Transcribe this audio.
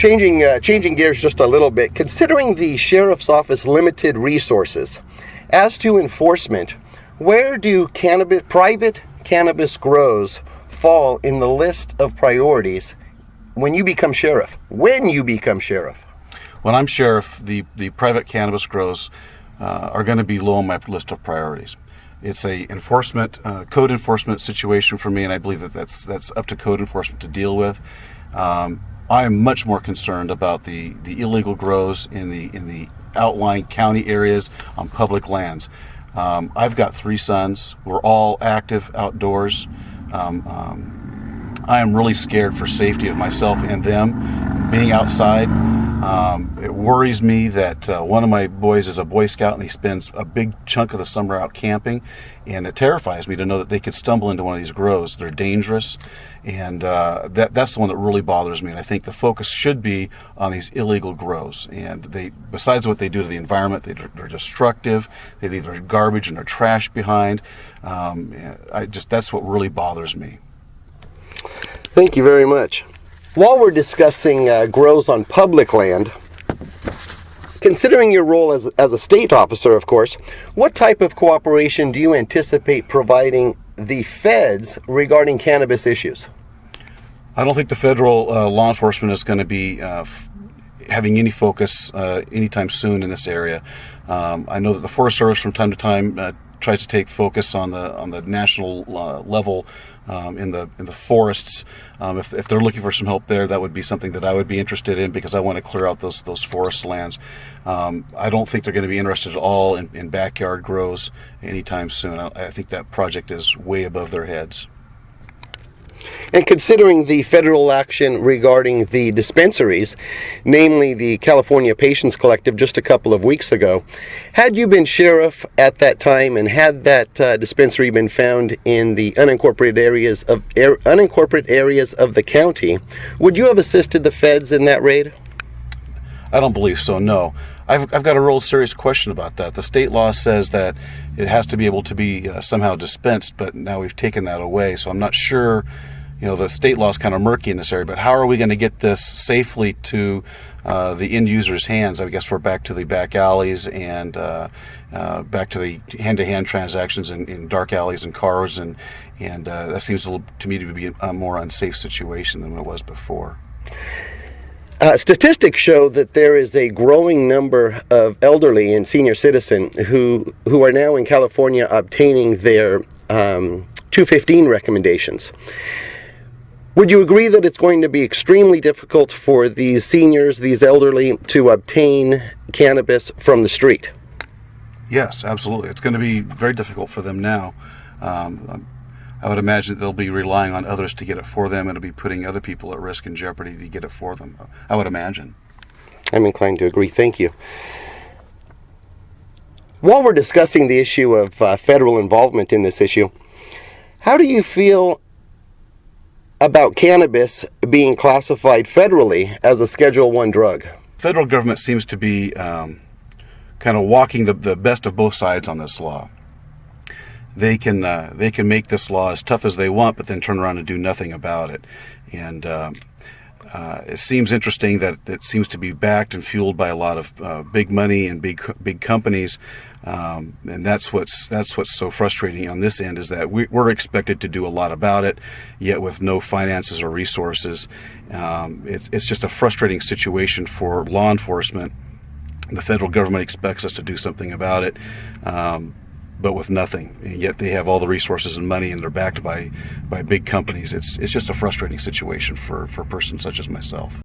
Changing gears just a little bit, considering the Sheriff's Office limited resources, as to enforcement, where do private cannabis grows fall in the list of priorities when you become sheriff? When I'm sheriff, the private cannabis grows are going to be low on my list of priorities. It's a code enforcement situation for me, and I believe that's up to code enforcement to deal with. I am much more concerned about the illegal grows in the outlying county areas on public lands. I've got 3 sons. We're all active outdoors. I am really scared for safety of myself and them being outside. It worries me that one of my boys is a Boy Scout and he spends a big chunk of the summer out camping, and it terrifies me to know that they could stumble into one of these grows. They're dangerous, and that's the one that really bothers me. And I think the focus should be on these illegal grows. And besides what they do to the environment, they're destructive. They leave their garbage and their trash behind. That's what really bothers me. Thank you very much. While we're discussing grows on public land, considering your role as a state officer, of course, what type of cooperation do you anticipate providing the feds regarding cannabis issues? I don't think the federal law enforcement is going to be having any focus anytime soon in this area. I know that the Forest Service from time to time tries to take focus on the national level in the forests. If they're looking for some help there, that would be something that I would be interested in, because I want to clear out those forest lands. I don't think they're going to be interested at all in backyard grows anytime soon. I think that project is way above their heads. And considering the federal action regarding the dispensaries, namely the California Patients Collective just a couple of weeks ago, had you been sheriff at that time and had that dispensary been found in the unincorporated areas of the county, would you have assisted the feds in that raid? I don't believe so, no. I've got a real serious question about that. The state law says that it has to be able to be somehow dispensed, but now we've taken that away, so I'm not sure. The state law is kind of murky in this area, but how are we going to get this safely to the end user's hands? I guess we're back to the back alleys and back to the hand-to-hand transactions in dark alleys and cars, and that seems to me to be a more unsafe situation than it was before. Statistics show that there is a growing number of elderly and senior citizens who are now in California obtaining their 215 recommendations. Would you agree that it's going to be extremely difficult for these seniors, these elderly, to obtain cannabis from the street? Yes, absolutely. It's going to be very difficult for them now. I would imagine that they'll be relying on others to get it for them, and it'll be putting other people at risk and jeopardy to get it for them. I would imagine. I'm inclined to agree. Thank you. While we're discussing the issue of federal involvement in this issue, how do you feel about cannabis being classified federally as a Schedule I drug? Federal government seems to be kind of walking the best of both sides on this law. They can make this law as tough as they want, but then turn around and do nothing about it. And it seems interesting that it seems to be backed and fueled by a lot of big money and big companies. And that's what's so frustrating on this end, is that we're expected to do a lot about it, yet with no finances or resources. It's just a frustrating situation for law enforcement. The federal government expects us to do something about it, but with nothing. And yet they have all the resources and money, and they're backed by big companies. It's just a frustrating situation for a person such as myself.